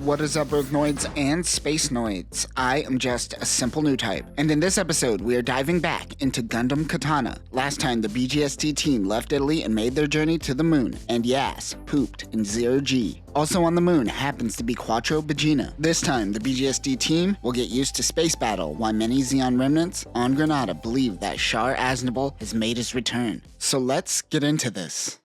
What is up, Earthnoids and Spacenoids? I am just a simple new type, and in this episode we are diving back into Gundam Katana. Last time the BGST team left Italy and made their journey to the moon, and yes, pooped in 0G. Also on the moon happens to be Quattro Bagina. This time the BGST team will get used to space battle, while many Zeon remnants on Granada believe that Char Aznable has made his return. So let's get into this.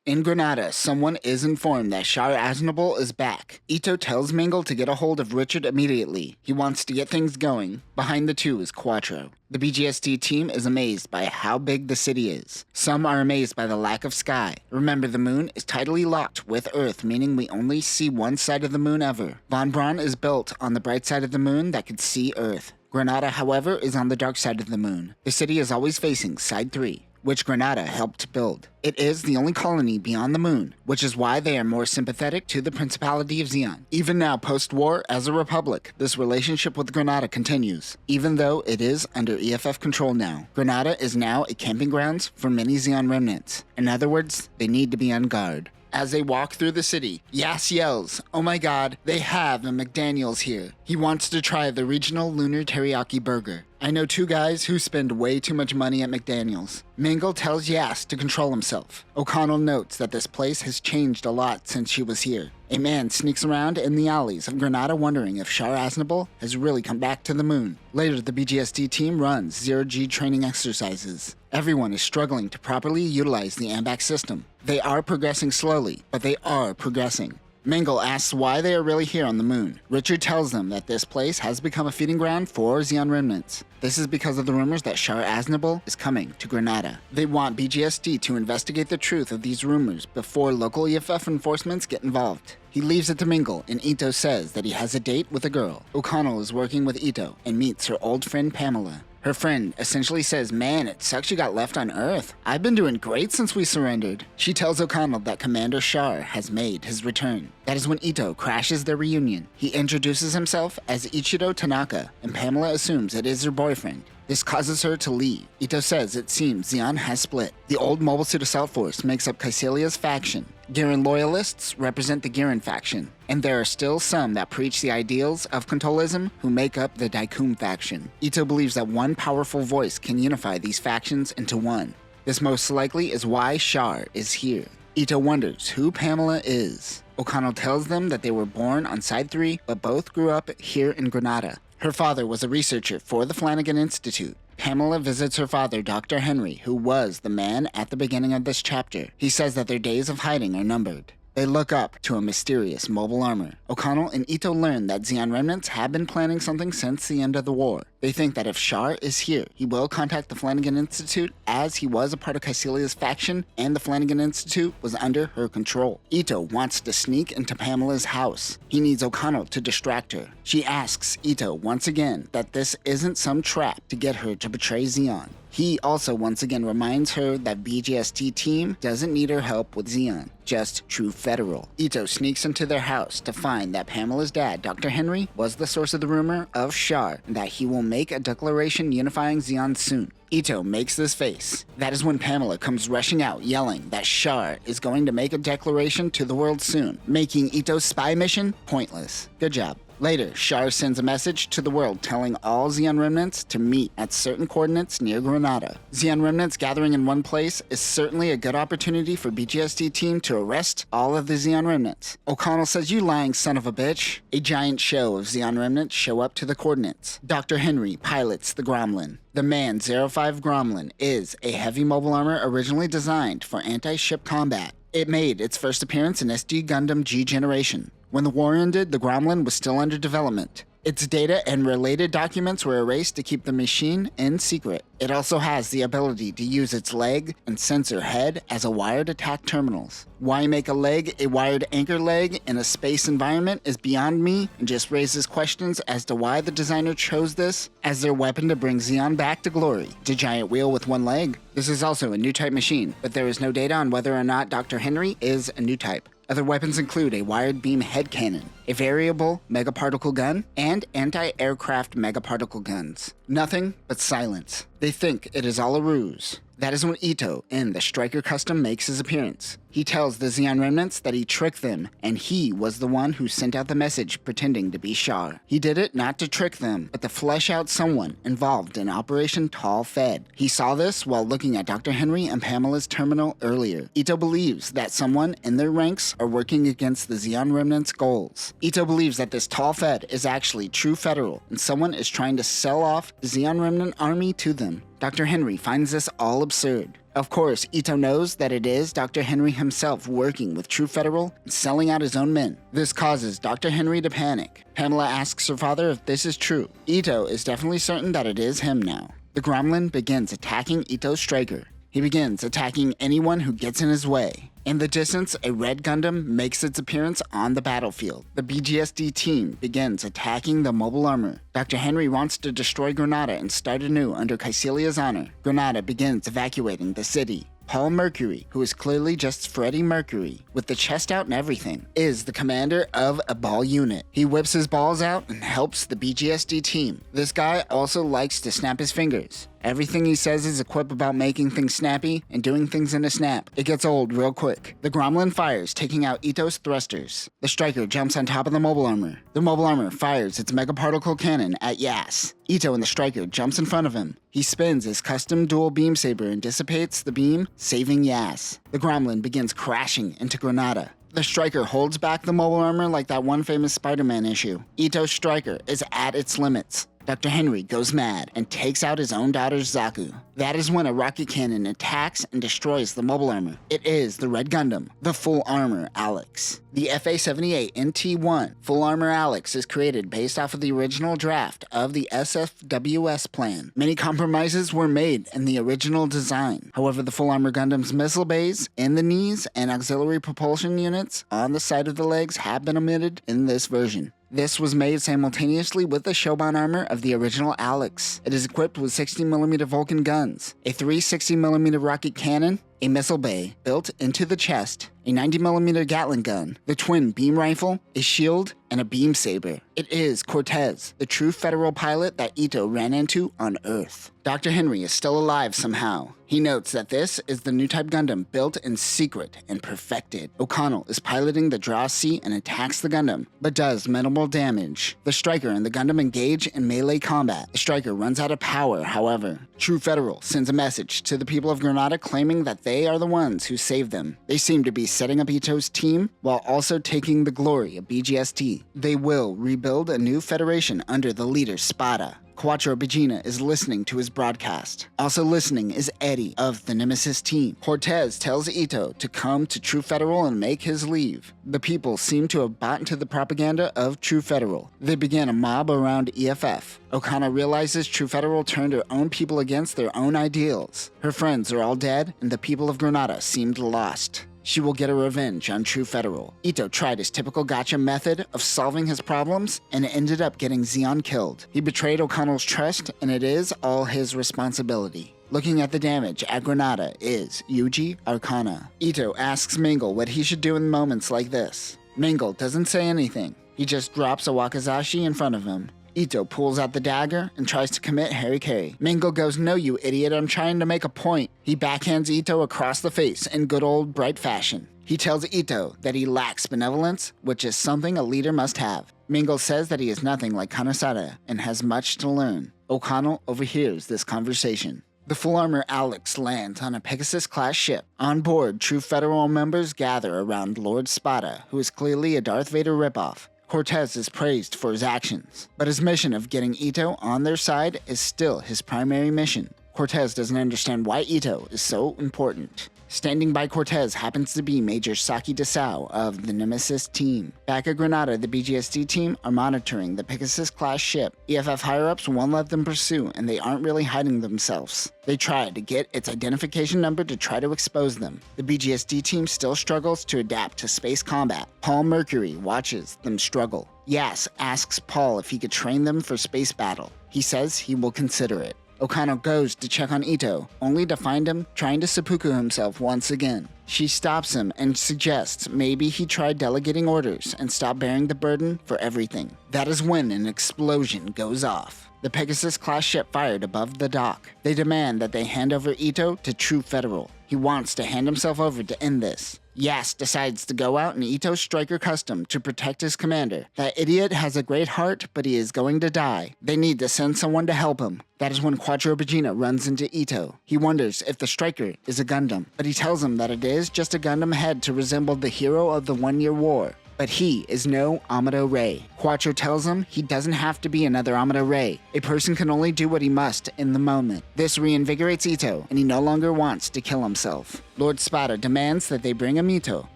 In Granada, someone is informed that Char Aznable is back. Ito tells Mingle to get a hold of Richard immediately. He wants to get things going. Behind the two is Quattro. The BGST team is amazed by how big the city is. Some are amazed by the lack of sky. Remember, the moon is tidally locked with Earth, meaning we only see one side of the moon ever. Von Braun is built on the bright side of the moon that could see Earth. Granada, however, is on the dark side of the moon. The city is always facing side 3. Which Granada helped build. It is the only colony beyond the moon, which is why they are more sympathetic to the Principality of Zeon. Even now, post-war, as a republic, this relationship with Granada continues, even though it is under EFF control now. Granada is now a camping grounds for many Zeon remnants. In other words, they need to be on guard. As they walk through the city, Yas yells, "Oh my god, they have a McDaniels here." He wants to try the regional lunar teriyaki burger. I know two guys who spend way too much money at McDaniels. Mingle tells Yas to control himself. O'Connell notes that this place has changed a lot since she was here. A man sneaks around in the alleys of Granada wondering if Char Aznable has really come back to the moon. Later, the BGST team runs 0G training exercises. Everyone is struggling to properly utilize the AMBAC system. They are progressing slowly, but they are progressing. Mingle asks why they are really here on the moon. Richard tells them that this place has become a feeding ground for Zeon remnants. This is because of the rumors that Char Aznable is coming to Granada. They want BGST to investigate the truth of these rumors before local EFF enforcements get involved. He leaves it to Mingle, and Ito says that he has a date with a girl. O'Connell is working with Ito and meets her old friend Pamela. Her friend essentially says, "Man, it sucks you got left on Earth. I've been doing great since we surrendered." She tells O'Connell that Commander Char has made his return. That is when Ito crashes their reunion. He introduces himself as Ichiro Tanaka, and Pamela assumes it is her boyfriend. This causes her to leave. Ito says it seems Zeon has split. The old Mobile Suit Assault Force makes up Caecilia's faction. Giran loyalists represent the Giran faction, and there are still some that preach the ideals of Contolism who make up the Daikum faction. Ito believes that one powerful voice can unify these factions into one. This most likely is why Char is here. Ito wonders who Pamela is. O'Connell tells them that they were born on Side 3, but both grew up here in Granada. Her father was a researcher for the Flanagan Institute. Pamela visits her father, Dr. Henry, who was the man at the beginning of this chapter. He says that their days of hiding are numbered. They look up to a mysterious mobile armor. O'Connell and Ito learn that Zeon remnants have been planning something since the end of the war. They think that if Char is here, he will contact the Flanagan Institute, as he was a part of Caecilia's faction and the Flanagan Institute was under her control. Ito wants to sneak into Pamela's house. He needs O'Connell to distract her. She asks Ito once again that this isn't some trap to get her to betray Zeon. He also once again reminds her that BGST team doesn't need her help with Zeon, just true federal. Ito sneaks into their house to find that Pamela's dad, Dr. Henry, was the source of the rumor of Char, and that he will make a declaration unifying Zeon soon. Ito makes this face. That is when Pamela comes rushing out yelling that Char is going to make a declaration to the world soon, making Ito's spy mission pointless. Good job. Later, Char sends a message to the world telling all Zeon remnants to meet at certain coordinates near Granada. Zeon remnants gathering in one place is certainly a good opportunity for BGST team to arrest all of the Zeon remnants. O'Connell says, "You lying son of a bitch." A giant show of Zeon remnants show up to the coordinates. Dr. Henry pilots the Gromlin. The Man 05 Gromlin is a heavy mobile armor originally designed for anti-ship combat. It made its first appearance in SD Gundam G Generation. When the war ended, the Gromlin was still under development. Its data and related documents were erased to keep the machine in secret. It also has the ability to use its leg and sensor head as a wired attack terminals. Why make a leg a wired anchor leg in a space environment is beyond me, and just raises questions as to why the designer chose this as their weapon to bring Zeon back to glory. It's a giant wheel with one leg. This is also a new type machine, but there is no data on whether or not Dr. Henry is a new type. Other weapons include a wired beam head cannon. a variable megaparticle gun, and anti-aircraft megaparticle guns. Nothing but silence. They think it is all a ruse. That is when Ito in the Striker Custom makes his appearance. He tells the Zeon remnants that he tricked them, and he was the one who sent out the message pretending to be Char. He did it not to trick them, but to flesh out someone involved in Operation Tall Fed. He saw this while looking at Dr. Henry and Pamela's terminal earlier. Ito believes that someone in their ranks are working against the Zeon remnants' goals. Ito believes that this Tall Fed is actually true Federal, and someone is trying to sell off the Zeon remnant army to them. Dr. Henry finds this all absurd. Of course, Ito knows that it is Dr. Henry himself working with True Federal and selling out his own men. This causes Dr. Henry to panic. Pamela asks her father if this is true. Ito is definitely certain that it is him now. The Gremlin begins attacking Ito's Striker. He begins attacking anyone who gets in his way. In the distance, a red Gundam makes its appearance on the battlefield. The BGSD team begins attacking the mobile armor. Dr. Henry wants to destroy Granada and start anew under Caecilia's honor. Granada begins evacuating the city. Paul Mercury, who is clearly just Freddie Mercury, with the chest out and everything, is the commander of a ball unit. He whips his balls out and helps the BGSD team. This guy also likes to snap his fingers. Everything he says is a quip about making things snappy and doing things in a snap. It gets old real quick. The Gremlin fires, taking out Ito's thrusters. The Striker jumps on top of the mobile armor. The mobile armor fires its megaparticle cannon at Yas. Ito and the Striker jumps in front of him. He spins his custom dual beam saber and dissipates the beam, saving Yas. The Gremlin begins crashing into Granada. The Striker holds back the mobile armor like that one famous Spider-Man issue. Ito's Striker is at its limits. Dr. Henry goes mad and takes out his own daughter Zaku. That is when a rocket cannon attacks and destroys the mobile armor. It is the Red Gundam, the Full Armor Alex. The FA-78NT-1 Full Armor Alex is created based off of the original draft of the SFWS plan. Many compromises were made in the original design. However, the Full Armor Gundam's missile bays in the knees and auxiliary propulsion units on the side of the legs have been omitted in this version. This was made simultaneously with the Shoban armor of the original Alex. It is equipped with 60mm Vulcan guns, a 360mm rocket cannon, a missile bay built into the chest, a 90mm Gatling gun, the twin beam rifle, a shield, and a beam saber. It is Cortez, the true Federal pilot that Ito ran into on Earth. Dr. Henry is still alive somehow. He notes that this is the new type Gundam built in secret and perfected. O'Connell is piloting the Draw C and attacks the Gundam, but does minimal damage. The Striker and the Gundam engage in melee combat. The Striker runs out of power, however. True Federal sends a message to the people of Granada claiming that they are the ones who saved them. They seem to be setting up Ito's team while also taking the glory of BGST. They will rebuild a new federation under the leader Spada. Quattro Begina is listening to his broadcast. Also listening is Eddie of the Nemesis team. Cortez tells Ito to come to True Federal and make his leave. The people seem to have bought into the propaganda of True Federal. They began a mob around EFF. O'Connor realizes True Federal turned her own people against their own ideals. Her friends are all dead, and the people of Granada seemed lost. She will get a revenge on True Federal. Ito tried his typical gotcha method of solving his problems and ended up getting Zeon killed. He betrayed O'Connell's trust, and it is all his responsibility. Looking at the damage at Granada is Yuji Arcana. Ito asks Mingle what he should do in moments like this. Mingle doesn't say anything. He just drops a wakizashi in front of him. Ito pulls out the dagger and tries to commit harikiri. Mingle goes, "No, you idiot, I'm trying to make a point." He backhands Ito across the face in good old bright fashion. He tells Ito that he lacks benevolence, which is something a leader must have. Mingle says that he is nothing like Kanesada and has much to learn. O'Connell overhears this conversation. The Full Armor Alex lands on a Pegasus-class ship. On board, True Federal members gather around Lord Spada, who is clearly a Darth Vader ripoff. Cortez is praised for his actions, but his mission of getting Ito on their side is still his primary mission. Cortez doesn't understand why Ito is so important. Standing by Cortez happens to be Major Saki Desao of the Nemesis team. Back at Granada, the BGSD team are monitoring the Pegasus-class ship. EFF higher-ups won't let them pursue, and they aren't really hiding themselves. They try to get its identification number to try to expose them. The BGSD team still struggles to adapt to space combat. Paul Mercury watches them struggle. Yas asks Paul if he could train them for space battle. He says he will consider it. Okano goes to check on Ito, only to find him trying to seppuku himself once again. She stops him and suggests maybe he tried delegating orders and stopped bearing the burden for everything. That is when an explosion goes off. The Pegasus-class ship fired above the dock. They demand that they hand over Ito to True Federal. He wants to hand himself over to end this. Yas decides to go out in Ito's striker custom to protect his commander. That idiot has a great heart, but he is going to die. They need to send someone to help him. That is when Quattro Vegeta runs into Ito. He wonders if the striker is a Gundam, but he tells him that it is just a Gundam head to resemble the hero of the 1 Year War. But he is no Amado Ray. Quattro tells him he doesn't have to be another Amado Ray. A person can only do what he must in the moment. This reinvigorates Ito, and he no longer wants to kill himself. Lord Spada demands that they bring him Ito.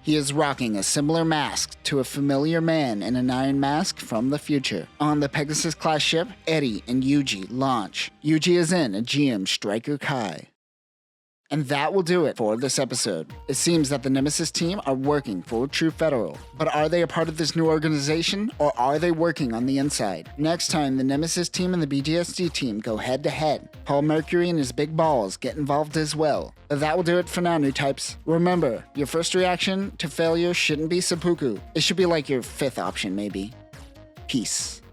He is rocking a similar mask to a familiar man in an iron mask from the future. On the Pegasus-class ship, Eri and Yuji launch. Yuji is in a GM Striker Kai. And that will do it for this episode. It seems that the Nemesis team are working for True Federal. But are they a part of this new organization, or are they working on the inside? Next time, the Nemesis team and the BGST team go head to head. Paul Mercury and his big balls get involved as well. But that will do it for now, new types. Remember, your first reaction to failure shouldn't be seppuku. It should be like your fifth option, maybe. Peace.